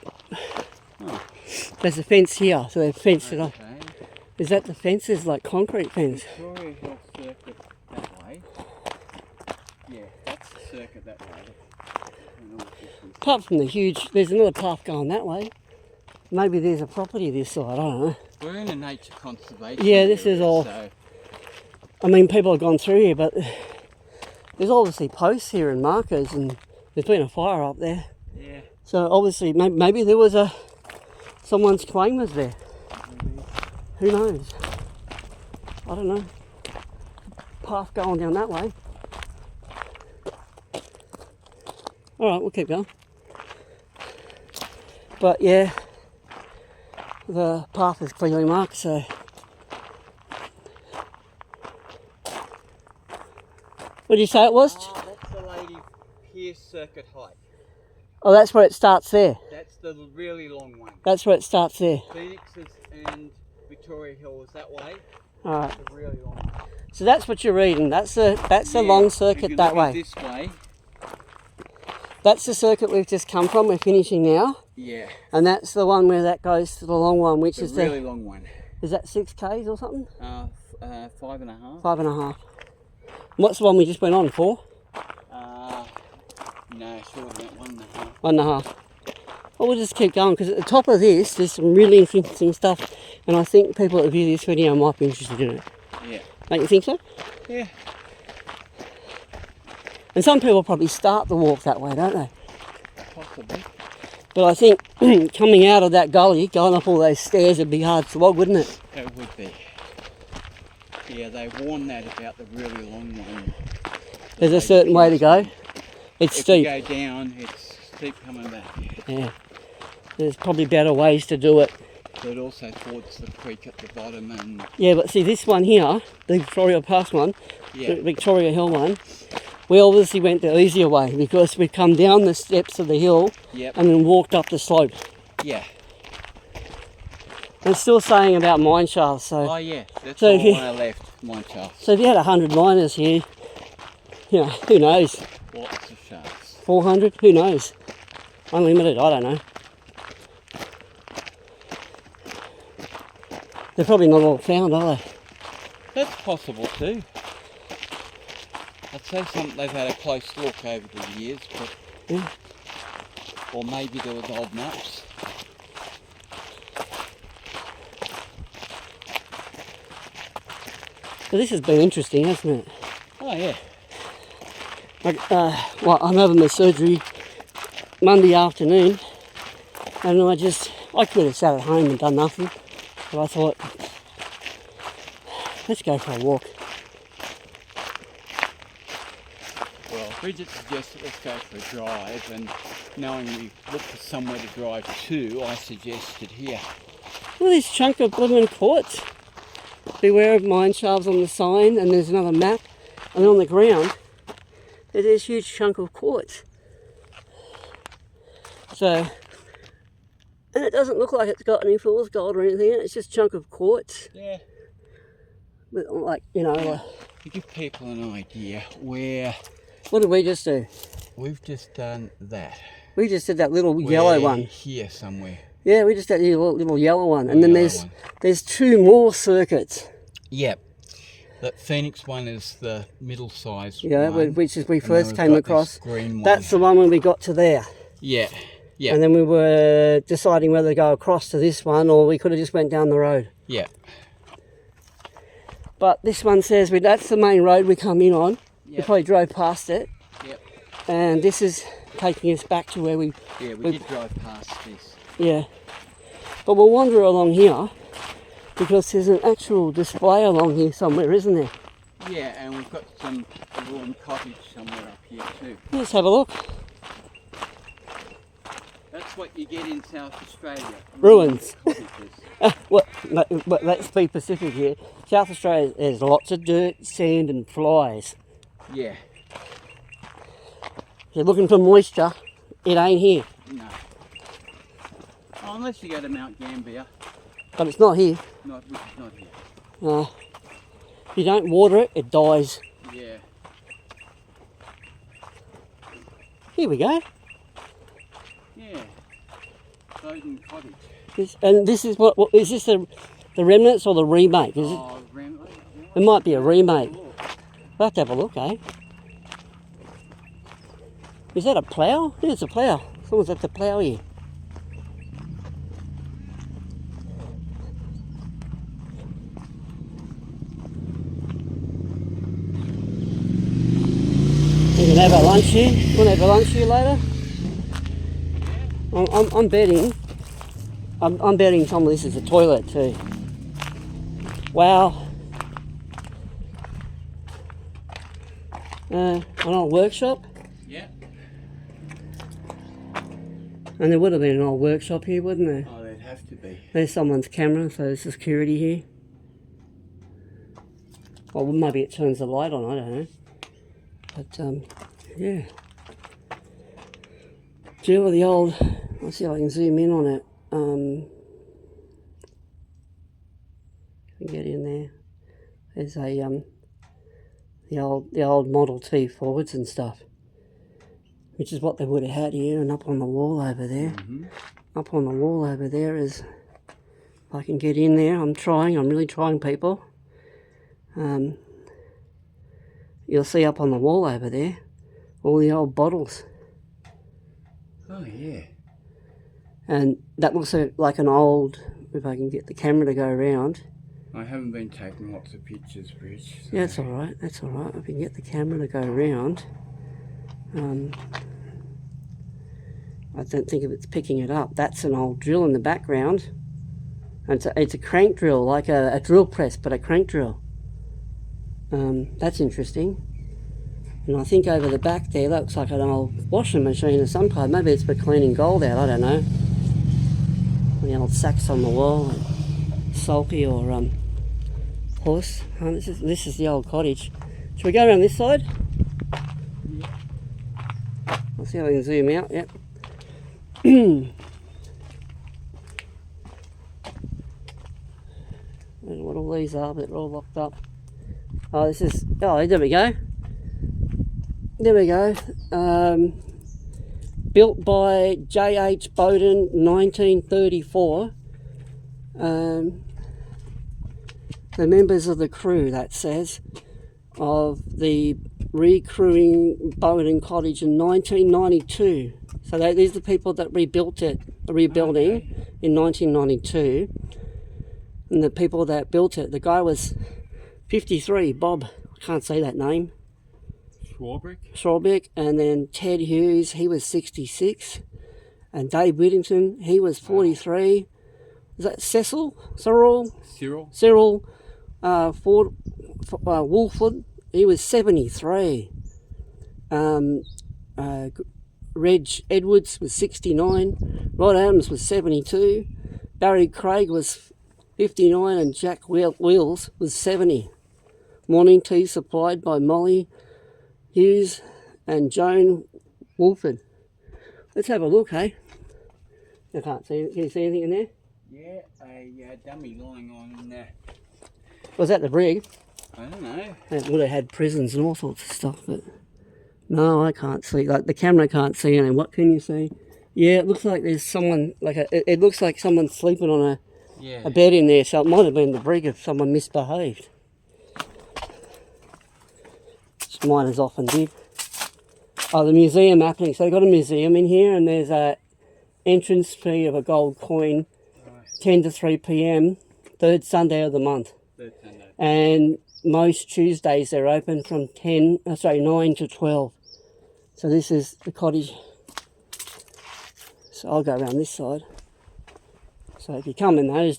there's a fence here, so they've fenced it off. Okay. Is that the fence? It's like concrete fence. Victoria Hill circuit that way. Yeah, that's the circuit that way. Apart from the huge, there's another path going that way. Maybe there's a property this side, I don't know. We're in a nature conservation Yeah, this area, is all. So I mean, people have gone through here, but there's obviously posts here and markers, and there's been a fire up there. yeah. So obviously, maybe there was someone's claim was there. Who knows? I don't know. Path going down that way. All right, we'll keep going. But yeah, the path is clearly marked, so. What did you say it was? That's the Lady Pierce circuit height. Oh, that's where it starts there. That's the really long one. That's where it starts there. Phoenix's and Victoria Hill is that way. All right. It's a really long one. So that's what you're reading. That's the long circuit that way. This way. That's the circuit we've just come from. We're finishing now. Yeah. And that's the one where that goes to the long one, which The is really long one. Is that 6Ks or something? 5.5. 5.5. What's the one we just went on for? No, shorter than 1.5. 1.5. Well, we'll just keep going because at the top of this, there's some really interesting stuff, and I think people that view this video might be interested in it. Yeah. Don't you think so? Yeah. And some people probably start the walk that way, don't they? Possibly. But I think coming out of that gully, going up all those stairs would be hard slog, wouldn't it? It would be. Yeah, they warn that about the really long one. There's a certain way to go. It's steep. If you go down, it's steep coming back. Yeah. There's probably better ways to do it. But it also fords the creek at the bottom and... Yeah, but see this one here, the Victoria Pass one, Yeah. the Victoria Hill one, we obviously went the easier way because we'd come down the steps of the hill Yep. and then walked up the slope. Yeah. And still saying about mine shafts, so... Oh yeah, that's So all if you- I left, mine shafts. So if you had 100 miners here, you know, who knows? Lots of shafts. 400? Who knows? Unlimited, I don't know. They're probably not all found, are they? That's possible too. I'd say they've had a close look over the years, but... Yeah. Or maybe there was old maps. But this has been interesting, hasn't it? Oh yeah. Like, well, I'm having my surgery Monday afternoon, and I could have sat at home and done nothing, but I thought, let's go for a walk. Well, Bridget suggested let's go for a drive, and knowing we look for somewhere to drive to, I suggested here. Look at this chunk of blooming quartz. Beware of mine shafts on the sign, and there's another map, and on the ground there's this huge chunk of quartz. So, and it doesn't look like it's got any fool's gold or anything in it, it's just a chunk of quartz. Yeah. But like, you know, like, To give people an idea where what did we just do? we've just done that. We just did that little yellow We're one. Here somewhere. Yeah, we just did that little yellow one. And then Yellow one. there's two more circuits. Yep. That Phoenix one is the middle size Yeah, one. which is we And then first we've came got across. this green one. That's the one when we got to there. Yeah. Yeah. And then we were deciding whether to go across to this one or we could have just went down the road. Yeah. But this one says that's the main road we come in on. We Yep. probably drove past it. Yep. And this is taking us back to where we... Yeah, we did drive past this. Yeah. But we'll wander along here because there's an actual display along here somewhere, isn't there? Yeah, and we've got a ruined cottage somewhere up here too. Let's have a look. That's what you get in South Australia. Ruins. Cottages. Well, let's be specific here. South Australia, there's lots of dirt, sand and flies. Yeah. If you're looking for moisture, it ain't here. No. Oh, unless you go to Mount Gambier. But it's not here. Which is not here. If you don't water it, it dies. Yeah. Here we go. Yeah. Bowden Cottage. And this is what is this the remnants or the remake? Is it? Oh, Ramley. It might be a remake. We'll have to have a look, eh? Is that a plough? Yeah, it's a plough. Someone's at the plough here. You can have our lunch here. You want to have a lunch here later? I'm betting. I'm betting some of this is a toilet too. Wow. An old workshop. Yeah. And there would have been an old workshop here, wouldn't there? Oh, there'd have to be. There's someone's camera, so there's security here. Well, maybe it turns the light on, I don't know. But, yeah. Do you know the old... Let's see if I can zoom in on it. Can get in there. There's a, the old Model T Fords and stuff. Which is what they would have had here, and up on the wall over there. Mm-hmm. Up on the wall over there is... If I can get in there, I'm really trying, people. You'll see up on the wall over there, all the old bottles. Oh, yeah. And that looks like an old, if I can get the camera to go around, I haven't been taking lots of pictures, Rich. So. Yeah, that's all right. That's all right. If we can get the camera to go around. I don't think if it's picking it up. That's an old drill in the background. And it's a crank drill, like a drill press, but a crank drill. That's interesting. And I think over the back there looks like an old washing machine of some kind. Maybe it's for cleaning gold out, I don't know. The old sacks on the wall, and sulky or horse. This is the old cottage. Should we go around this side? Yeah. I'll see how we can zoom out. Yep. I don't know what all these are, but they're all locked up. Oh, this is... Oh, there we go. There we go. Built by J.H. Bowden, 1934. The members of the crew, that says, of the recrewing Bowden Cottage in 1992. So these are the people that rebuilt it, the rebuilding in 1992. And the people that built it, the guy was 53, Bob, I can't say that name. Schwarbrick. And then Ted Hughes, he was 66. And Dave Whittington, he was 43. Is that Cyril? Wolford, he was 73. Reg Edwards was 69. Rod Adams was 72. Barry Craig was 59, and Jack Wheels was 70. Morning tea supplied by Molly Hughes and Joan Wolford. Let's have a look, hey? I can't see. Can you see anything in there? Yeah, a dummy lying on there. Was that the brig? I don't know. It would have had prisons and all sorts of stuff, but no, I can't see. Like the camera can't see anything. What can you see? Yeah, it looks like there's someone. It looks like someone's sleeping on a bed in there. So it might have been the brig if someone misbehaved. Which miners often did. Oh, the museum happening. So they've got a museum in here, and there's a entrance fee of a gold coin, 10 to 3 p.m. third Sunday of the month. And most Tuesdays they're open from 9 to 12. So this is the cottage. So I'll go around this side. So if you come in those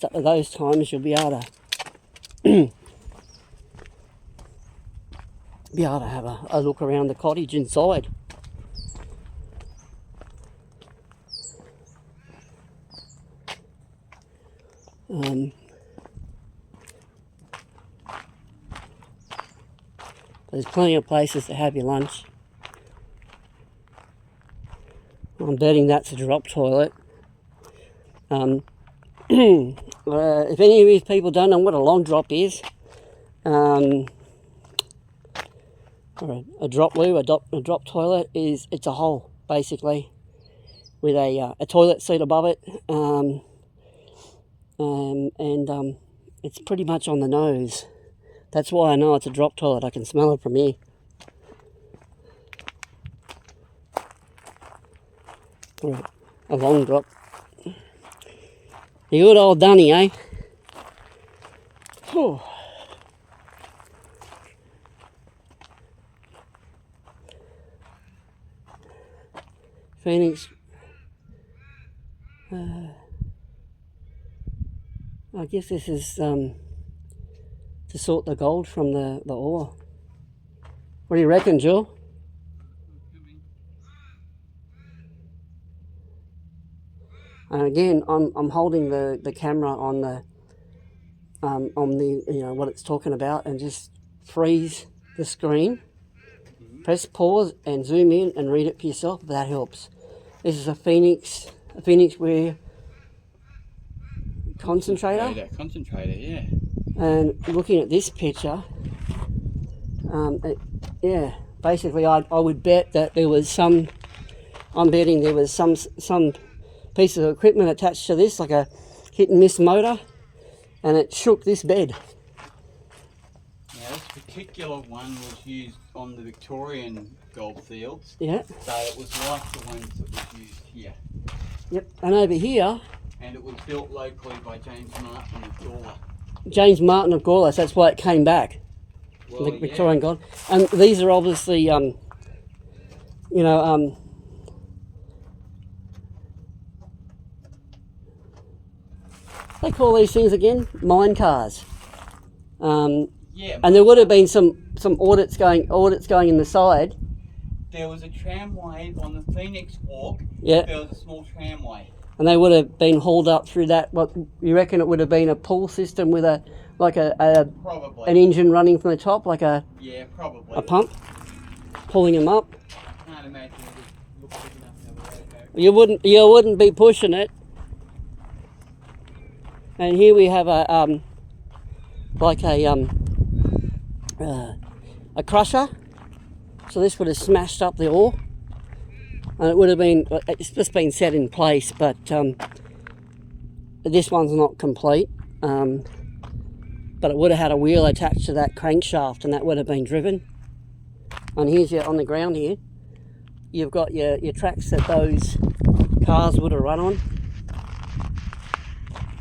times, you'll be able to have a look around the cottage inside. There's plenty of places to have your lunch. I'm betting that's a drop toilet. If any of these people don't know what a long drop is, or a drop loo, a drop toilet it's a hole basically with a toilet seat above it, and it's pretty much on the nose. That's why I know it's a drop toilet. I can smell it from here. Right, a long drop. You good old Dunny, eh? Whew. Phoenix. I guess this is to sort the gold from the ore. What do you reckon, Joe? And again, I'm holding the camera on the what it's talking about, and just freeze the screen. Press pause and zoom in and read it for yourself. That helps. This is a Phoenix Wear concentrator. Concentrator, yeah. And looking at this picture, basically I would bet that there was some. I'm betting there was some piece of equipment attached to this, like a hit and miss motor, and it shook this bed. Now this particular one was used on the Victorian goldfields. Yeah. So it was like the ones that was used here. Yep. And over here. And it was built locally by James Martin of Dawler. James Martin of Gorlas. That's why it came back. Well, The Victorian Gold. And these are obviously, you know, they call these things again mine cars. Yeah. And there would have been some audits going in the side. There was a tramway on the Phoenix Walk. Yeah. There was a small tramway. And they would have been hauled up through that. What you reckon it would have been a pull system with Probably. an engine running from the top, like a probably. a pump, pulling them up. I can't imagine it would look big enough to have a radio. You wouldn't be pushing it. And here we have a crusher. So this would have smashed up the ore, and it would have been. It's just been set in place, but this one's not complete. But it would have had a wheel attached to that crankshaft, and that would have been driven. And here's your on the ground here. You've got your tracks that those cars would have run on.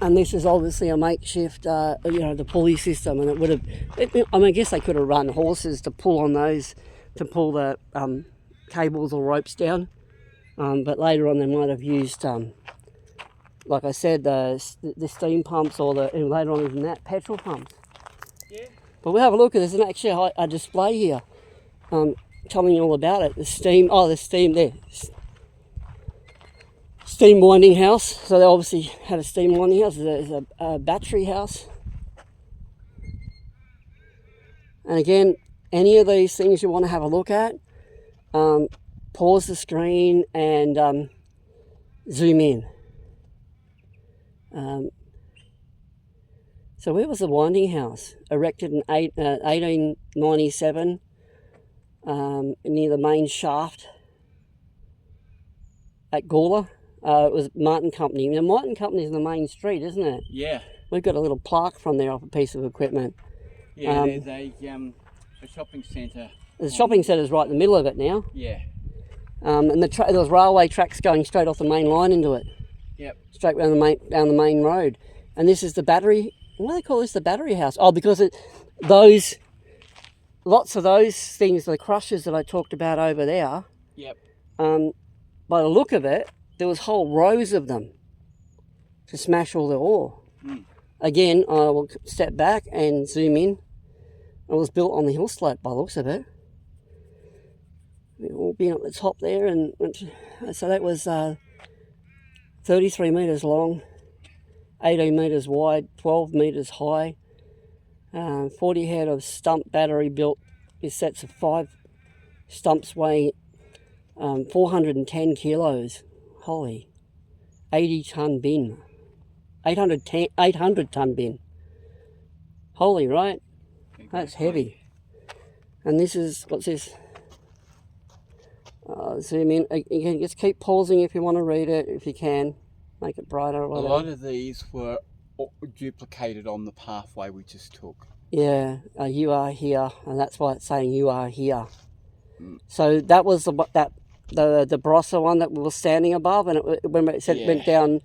And this is obviously a makeshift, the pulley system, and it would have. I guess they could have run horses to pull on those, to pull the cables or ropes down. But later on, they might have used, like I said, the steam pumps, or later on even that, petrol pumps. Yeah. But we'll have a look at this, and actually a display here, telling you all about it. The steam. Oh, the steam there. Steam winding house. So they obviously had a steam winding house. There's a battery house. And again, any of these things you want to have a look at, pause the screen and zoom in. So where was the winding house? Erected in 1897 near the main shaft at Gawler. It was Martin Company. Now, Martin Company is the main street, isn't it? Yeah. We've got a little plaque from there off a piece of equipment. Yeah, there's a shopping centre. The shopping centre's right in the middle of it now. Yeah. And there was railway tracks going straight off the main line into it. Yep. Straight down the main road. And this is the battery. Why do they call this the battery house? Oh, because lots of those things, the crushers that I talked about over there. Yep. By the look of it, there was whole rows of them to smash all the ore. Again, I will step back and zoom in. It was built on the hill slope by the looks of it. It all being at the top there, and so that was 33 metres long, 18 metres wide, 12 metres high, 40 head of stump battery built with sets of 5 stumps weighing 410 kilos. Holy, 80-ton bin, 800-ton bin. Holy, right? That's heavy. And this is, what's this? Zoom in. You can just keep pausing if you want to read it, if you can. Make it brighter or whatever. A lot of these were duplicated on the pathway we just took. Yeah, you are here, and that's why it's saying you are here. So that was the Barossa one that we were standing above, and when it said it went down,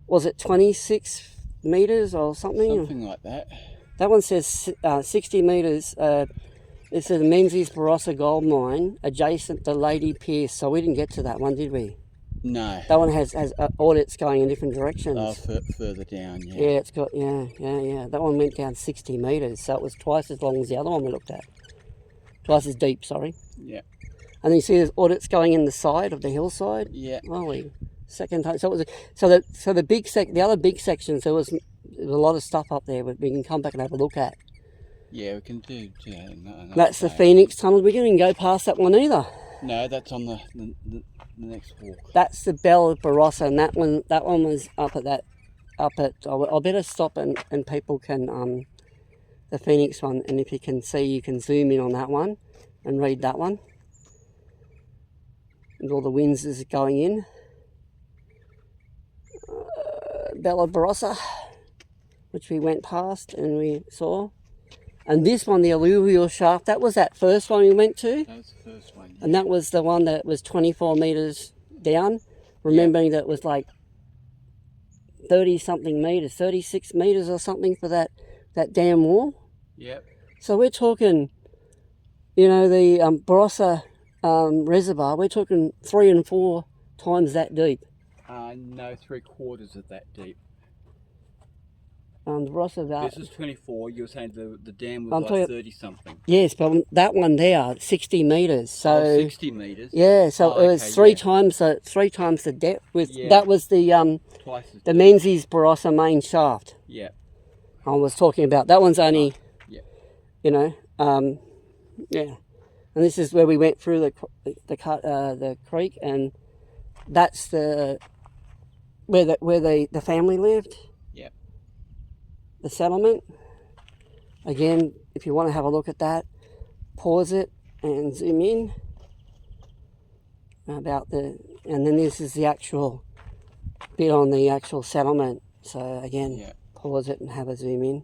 was it 26 metres or something? Something like that. That one says 60 metres. It says Menzies Barossa Gold Mine adjacent to Lady Pierce. So we didn't get to that one, did we? No. That one has audits going in different directions. Oh, further down, yeah. Yeah, it's got, yeah. That one went down 60 metres, so it was twice as long as the other one we looked at. Twice as deep, sorry. Yeah. And then you see there's audits going in the side of the hillside. Yeah. Holy, second time. So it was the other big sections. There was a lot of stuff up there, but we can come back and have a look at. Yeah, we can do. Yeah, that's the Phoenix Tunnel. We didn't go past that one either. No, that's on the next walk. That's the Bell of Barossa, and that one was up at. I'll better stop and people can the Phoenix one, and if you can see, you can zoom in on that one and read that one. And all the winds is going in. Bell of Barossa, which we went past and we saw. And this one, the alluvial shaft, that was that first one we went to. That was the first one. Yeah. And that was the one that was 24 metres down. Remembering that it was like 30-something metres, 36 metres or something for that that dam wall. Yep. So we're talking, you know, the Barossa reservoir, we're talking 3 and 4 times that deep. No, 3/4 of that deep. The Barossa, This is 24. You were saying the dam was I'm like talking, 30 something. yes, but that one there, 60 metres. So 60 metres. Yeah, so it was okay, three times the depth. Yeah. That was the Twice as the deep. Menzies Barossa main shaft. Yeah. I was talking about. That one's only, Yeah. you know, yeah. And this is where we went through the creek, and that's where the family lived. Yeah. The settlement. Again, if you want to have a look at that, pause it and zoom in. And then this is the actual bit on the actual settlement. So again, Yeah. pause it and have a zoom in.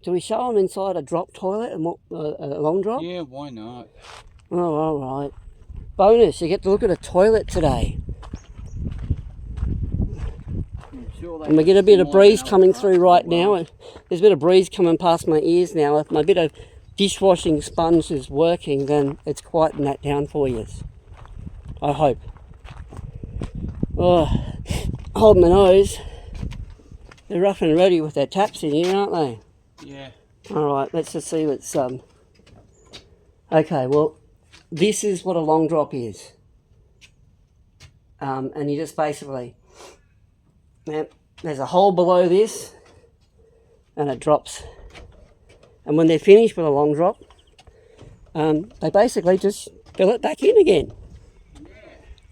Do we show them inside a drop toilet and a long drop? Yeah, why not? Oh, all right. Bonus, you get to look at a toilet today. Sure, And we get a bit of breeze coming through right now. There's a bit of breeze coming past my ears now. If my bit of dishwashing sponge is working, then it's quieting that down for you. I hope. Oh, hold my nose. They're rough and ready with their taps in here, aren't they? Yeah. Alright, let's just see what's... Okay, well, this is what a long drop is. And you just basically... There's a hole below this, and it drops. And when they're finished with a long drop, they basically just fill it back in again.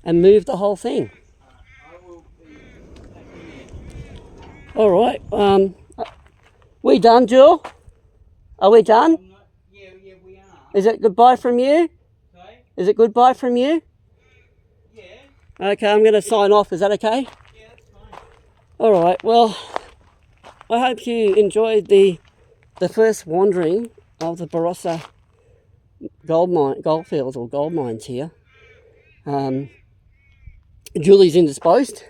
And move the whole thing. Alright, we done, Jill? Are we done? Yeah, we are. Is it goodbye from you? Sorry? Is it goodbye from you? Yeah. Okay, I'm going to sign off. Is that okay? Yeah, that's fine. Alright, well, I hope you enjoyed the first wandering of the Barossa goldfields or gold mines here. Julie's indisposed.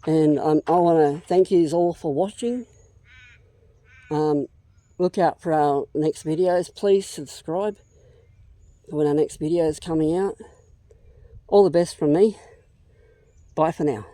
And I want to thank you all for watching. Look out for our next videos. Please subscribe when our next video is coming out. All the best from me. Bye for now.